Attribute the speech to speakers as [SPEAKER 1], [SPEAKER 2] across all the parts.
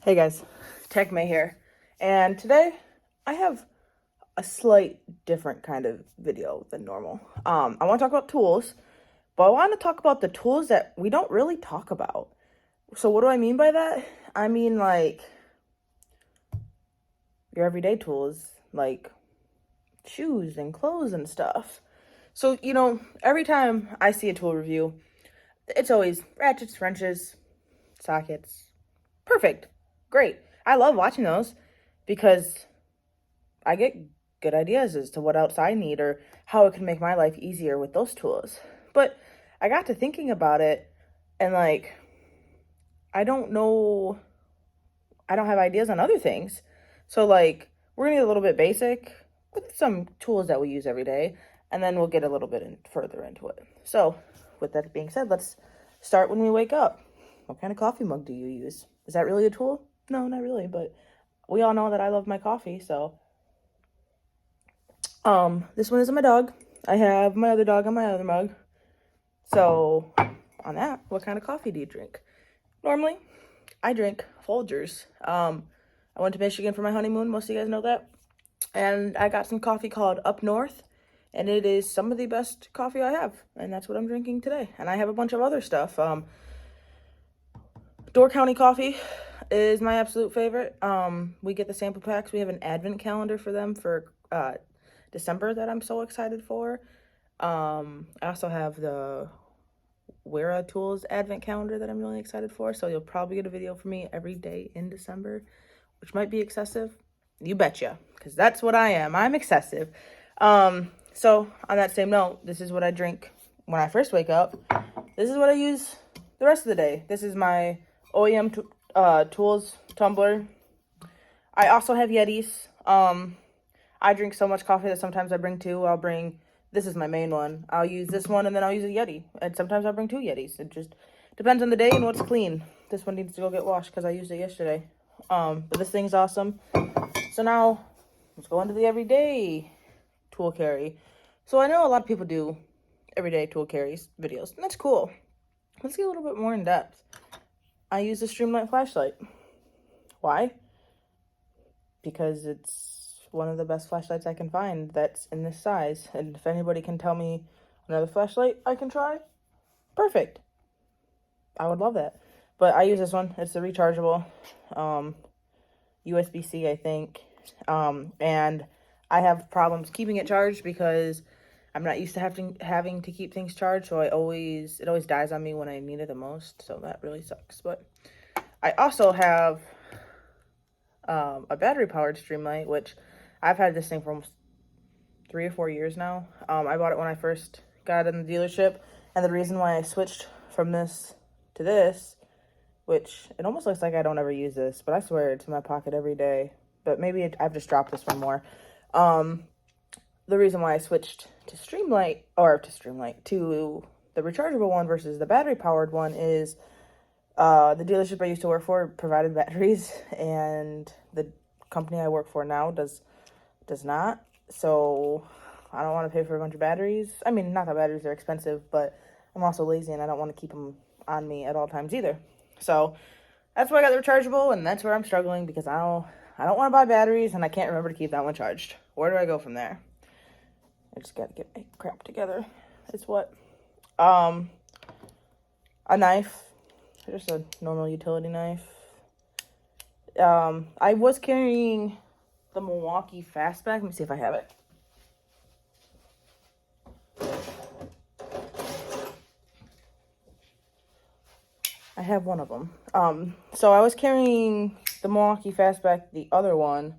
[SPEAKER 1] Hey guys, Tech May here, and today I have a slight different kind of video than normal. I want to talk about tools, but I want to talk about the tools that we don't really talk about. So what do I mean by that? I mean like your everyday tools, like shoes and clothes and stuff. So, every time I see a tool review, it's always ratchets, wrenches, sockets. Perfect. Great. I love watching those because I get good ideas as to what else I need or how it can make my life easier with those tools. But I got to thinking about it and I don't know, I don't have ideas on other things. So we're gonna get a little bit basic with some tools that we use every day, and then we'll get a little bit further into it. So with that being said, let's start when we wake up. What kind of coffee mug do you use? Is that really a tool? No, not really, but we all know that I love my coffee, so this one is my dog. I have my other dog on my other mug. So, on that, what kind of coffee do you drink? Normally, I drink Folgers. I went to Michigan for my honeymoon. Most of you guys know that. And I got some coffee called Up North, and it is some of the best coffee I have, and that's what I'm drinking today. And I have a bunch of other stuff. Door County coffee is my absolute favorite. We get the sample packs. We have an advent calendar for them for December that I'm so excited for. I also have the Wera Tools advent calendar that I'm really excited for. So you'll probably get a video from me every day in December, which might be excessive. You betcha, because that's what I am. I'm excessive. So on that same note, this is what I drink when I first wake up. This is what I use the rest of the day. This is my OEM Tools tumbler. I also have Yetis. I drink so much coffee that sometimes I bring two. This is my main one. I'll use this one and then I'll use a Yeti. And sometimes I'll bring two Yetis. It just depends on the day and what's clean. This one needs to go get washed because I used it yesterday. But this thing's awesome. So now let's go into the everyday tool carry. So I know a lot of people do everyday tool carries videos, and that's cool. Let's get a little bit more in depth. I use a Streamlight flashlight. Why? Because it's one of the best flashlights I can find that's in this size. And if anybody can tell me another flashlight I can try, perfect. I would love that. But I use this one. It's the rechargeable USB-C, I think. And I have problems keeping it charged because I'm not used to having to keep things charged. So it always dies on me when I need it the most. So that really sucks. But I also have a battery powered Streamlight, which I've had this thing for almost 3 or 4 years now. I bought it when I first got it in the dealership, and the reason why I switched from this to this, which it almost looks like I don't ever use this, but I swear it's in my pocket every day. But maybe I've just dropped this one more. The reason why I switched to to the rechargeable one versus the battery powered one is the dealership I used to work for provided batteries, and the company I work for now does not. So I don't want to pay for a bunch of batteries. I mean, not that batteries are expensive, but I'm also lazy and I don't want to keep them on me at all times either. So that's why I got the rechargeable, and that's where I'm struggling because I don't want to buy batteries and I can't remember to keep that one charged. Where do I go from there? I just got to get my crap together. It's what? A knife. Just a normal utility knife. I was carrying the Milwaukee Fastback. Let me see if I have it. I have one of them. So I was carrying the Milwaukee Fastback, the other one.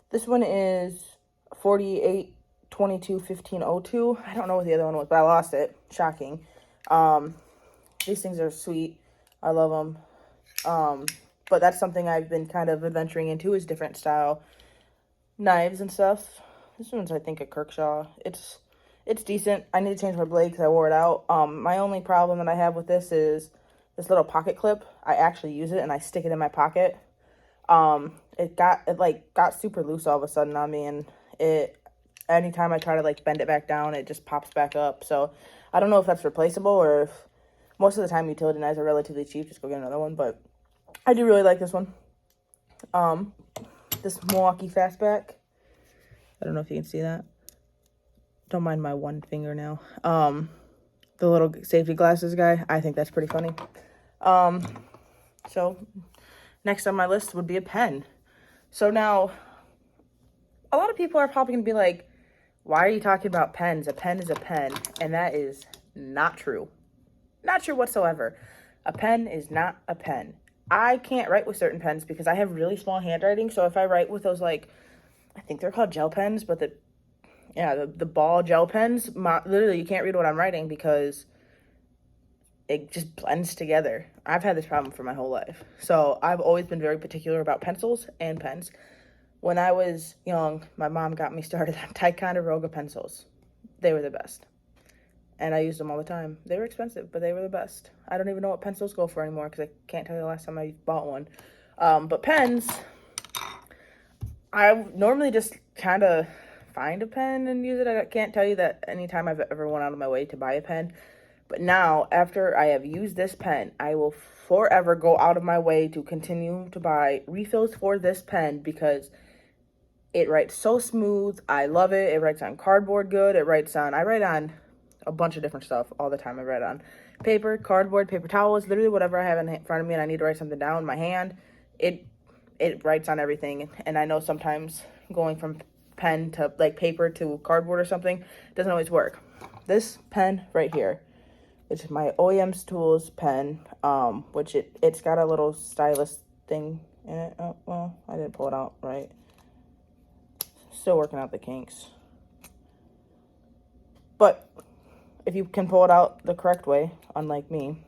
[SPEAKER 1] This one is 48221502. I don't know what the other one was, but I lost it. Shocking. These things are sweet. I love them. But that's something I've been kind of adventuring into, is different style knives and stuff. This one's, I think, a Kirkshaw. It's decent. I need to change my blade because I wore it out. My only problem that I have with this is this little pocket clip. I actually use it and I stick it in my pocket. It got super loose all of a sudden on me, and anytime I try to bend it back down, it just pops back up. So I don't know if that's replaceable, or if most of the time utility knives are relatively cheap. Just go get another one. But I do really like this one. This Milwaukee Fastback. I don't know if you can see that. Don't mind my one fingernail. The little safety glasses guy. I think that's pretty funny. So next on my list would be a pen. So now, a lot of people are probably going to be like, why are you talking about pens? A pen is a pen. And that is not true. Not true whatsoever. A pen is not a pen. I can't write with certain pens because I have really small handwriting. So if I write with those, like, I think they're called gel pens, but the ball gel pens, literally you can't read what I'm writing because it just blends together. I've had this problem for my whole life. So I've always been very particular about pencils and pens. When I was young, my mom got me started on Ticonderoga pencils. They were the best. And I used them all the time. They were expensive, but they were the best. I don't even know what pencils go for anymore because I can't tell you the last time I bought one. But pens, I normally just kind of find a pen and use it. I can't tell you that anytime I've ever went out of my way to buy a pen. But now, after I have used this pen, I will forever go out of my way to continue to buy refills for this pen because it writes so smooth. I love it. It writes on cardboard good. I write on a bunch of different stuff all the time. I write on paper, cardboard, paper towels, literally whatever I have in front of me and I need to write something down, my hand, it writes on everything. And I know sometimes going from pen to like paper to cardboard or something doesn't always work. This pen right here, which is my OEM's Tools pen, which it's got a little stylus thing in it. Oh, well, I didn't pull it out right. Still working out the kinks. But if you can pull it out the correct way, unlike me,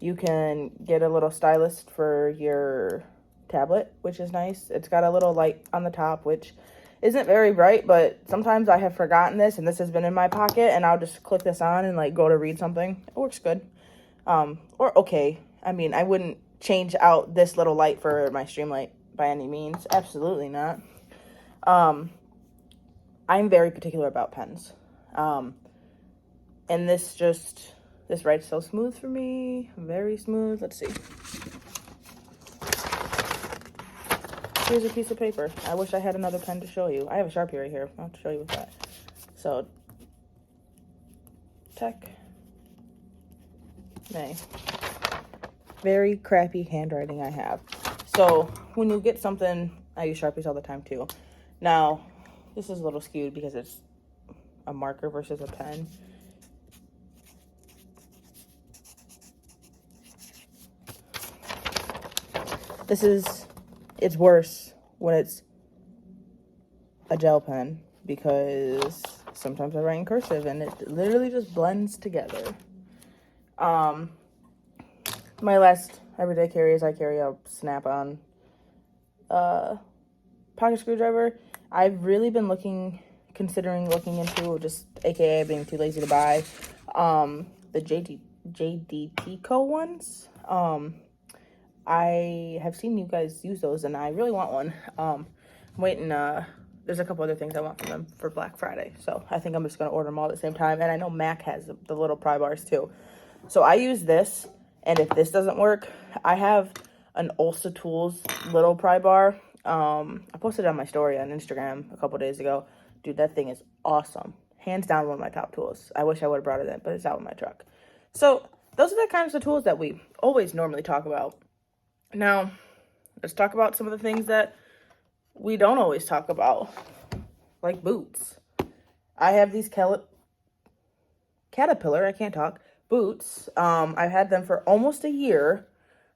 [SPEAKER 1] you can get a little stylus for your tablet, which is nice. It's got a little light on the top, which isn't very bright, but sometimes I have forgotten this, and this has been in my pocket, and I'll just click this on and, like, go to read something. It works good. Or okay. I mean, I wouldn't change out this little light for my Streamlight by any means. Absolutely not. I'm very particular about pens. And this writes so smooth for me. Very smooth. Let's see. Here's a piece of paper. I wish I had another pen to show you. I have a Sharpie right here. I'll show you with that. So, Nay. Very crappy handwriting I have. So, when you get something, I use Sharpies all the time too. Now, this is a little skewed because it's a marker versus a pen. It's worse when it's a gel pen because sometimes I write in cursive and it literally just blends together. My last everyday carry is I carry a Snap-on pocket screwdriver. I've really been considering looking into, just aka being too lazy to buy, the JD Co ones. I have seen you guys use those, and I really want one. I'm waiting. There's a couple other things I want from them for Black Friday, so I think I'm just going to order them all at the same time. And I know Mac has the little pry bars, too. So I use this, and if this doesn't work, I have an Ulsa Tools little pry bar. I posted it on my story on Instagram a couple days ago. Dude, that thing is awesome. Hands down one of my top tools. I wish I would have brought it in, but it's out in my truck. So those are the kinds of tools that we always normally talk about. Now, let's talk about some of the things that we don't always talk about, like boots. I have these Caterpillar, I can't talk, boots. I've had them for almost a year.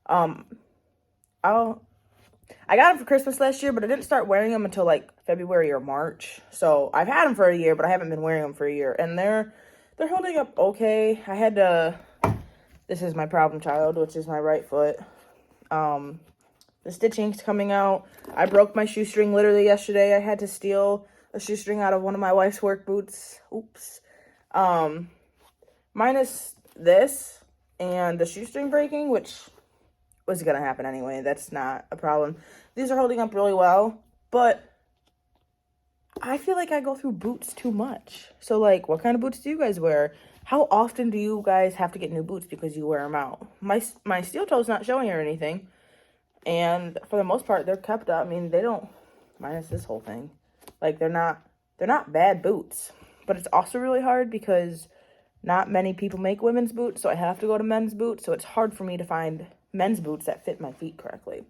[SPEAKER 1] I got them for Christmas last year, but I didn't start wearing them until like February or March. So I've had them for a year, but I haven't been wearing them for a year. And they're holding up okay. This is my problem child, which is my right foot. The stitching's coming out. I broke my shoestring literally yesterday. I had to steal a shoestring out of one of my wife's work boots. Oops. Minus this and the shoestring breaking, which was gonna happen anyway. That's not a problem. These are holding up really well, but I feel like I go through boots too much. So, like, what kind of boots do you guys wear? How often do you guys have to get new boots because you wear them out? My steel toe's not showing or anything. And for the most part, they're kept up. I mean, they don't, minus this whole thing, like they're not bad boots. But it's also really hard because not many people make women's boots, so I have to go to men's boots. So it's hard for me to find men's boots that fit my feet correctly.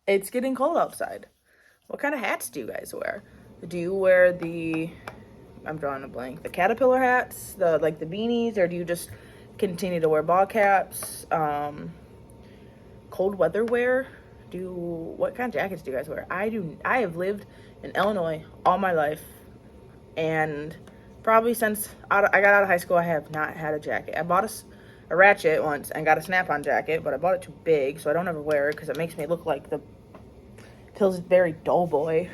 [SPEAKER 1] It's getting cold outside. What kind of hats do you guys wear? Do you wear I'm drawing a blank, the caterpillar hats, the beanies, or do you just continue to wear ball caps? Cold weather wear? What kind of jackets do you guys wear? I have lived in Illinois all my life, and probably since I got out of high school, I have not had a jacket. I bought a ratchet once and got a snap-on jacket, but I bought it too big, so I don't ever wear it because it makes me look like the Pillsbury Doughboy.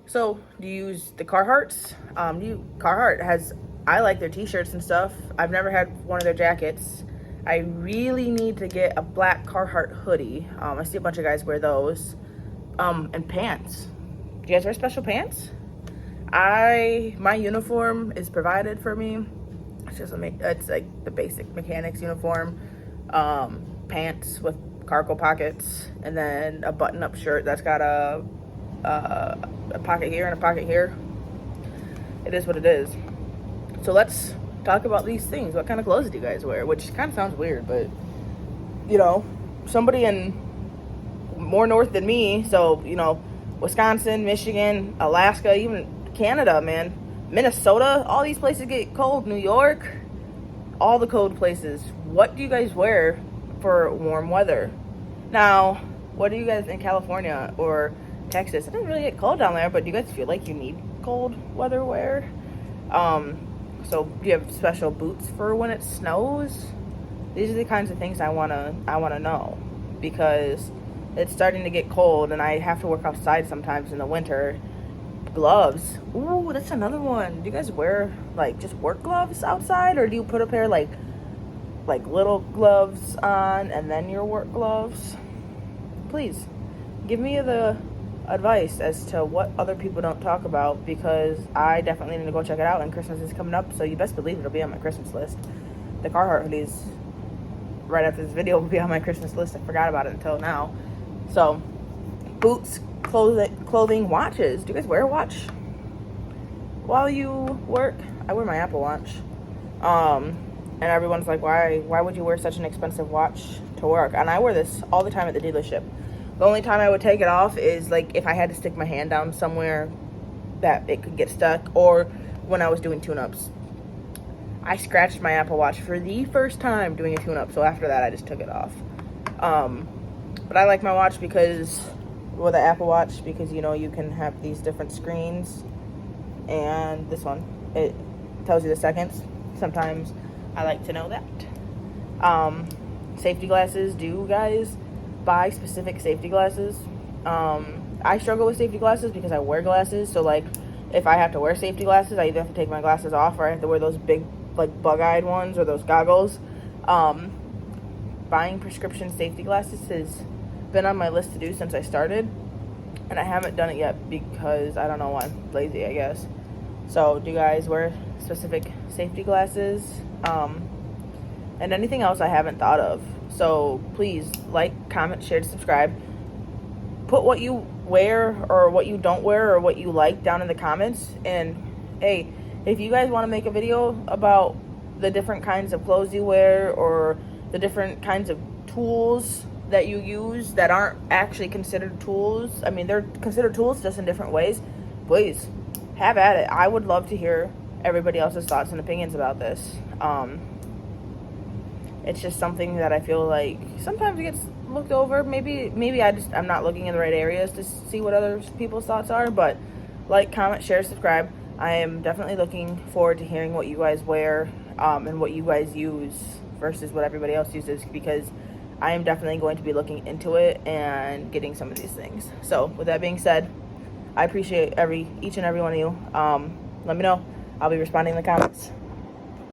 [SPEAKER 1] So do you use the Carhartts? Carhartt I like their t-shirts and stuff. I've never had one of their jackets. I really need to get a black Carhartt hoodie. I see a bunch of guys wear those. And pants. Do you guys wear special pants? My uniform is provided for me. It's like the basic mechanics uniform. Pants with cargo pockets, and then a button-up shirt that's got a pocket here and a pocket here. It is what it is. So let's talk about these things. What kind of clothes do you guys wear? Which kind of sounds weird, but somebody in more north than me, so Wisconsin, Michigan, Alaska, even Canada, man, Minnesota, all these places get cold. New York, all the cold places. What do you guys wear for warm weather? Now, what do you guys in California or Texas? It doesn't really get cold down there, but do you guys feel like you need cold weather wear? So do you have special boots for when it snows? These are the kinds of things I wanna know, because it's starting to get cold and I have to work outside sometimes in the winter. Gloves. Ooh, that's another one. Do you guys wear just work gloves outside, or do you put a pair like little gloves on and then your work gloves? Please give me the advice as to what other people don't talk about, because I definitely need to go check it out, and Christmas is coming up, so you best believe it'll be on my Christmas list. The Carhartt hoodies right after this video will be on my Christmas list. I forgot about it until now. So boots, clothing, watches. Do you guys wear a watch while you work? I wear my Apple Watch. And everyone's like, why would you wear such an expensive watch to work? And I wear this all the time at the dealership. The only time I would take it off is if I had to stick my hand down somewhere that it could get stuck, or when I was doing tune-ups. I scratched my Apple Watch for the first time doing a tune-up, so after that I just took it off. But I like my watch the Apple Watch, because you can have these different screens, and this one, it tells you the seconds. Sometimes I like to know that. Safety glasses. Do you guys buy specific safety glasses? I struggle with safety glasses because I wear glasses, so if I have to wear safety glasses, I either have to take my glasses off, or I have to wear those big bug-eyed ones, or those goggles. Buying prescription safety glasses has been on my list to do since I started, and I haven't done it yet because I don't know why. I'm lazy, I guess. So do you guys wear specific safety glasses? And anything else I haven't thought of. So please comment, share, subscribe. Put what you wear or what you don't wear or what you like down in the comments. And hey, if you guys want to make a video about the different kinds of clothes you wear, or the different kinds of tools that you use that aren't actually considered tools, I mean, they're considered tools just in different ways, please have at it. I would love to hear everybody else's thoughts and opinions about this. It's just something that I feel like sometimes it gets looked over. Maybe I'm not looking in the right areas to see what other people's thoughts are. But comment, share, subscribe. I am definitely looking forward to hearing what you guys wear, and what you guys use versus what everybody else uses, because I am definitely going to be looking into it and getting some of these things. So with that being said, I appreciate each and every one of you. Let me know. I'll be responding in the comments.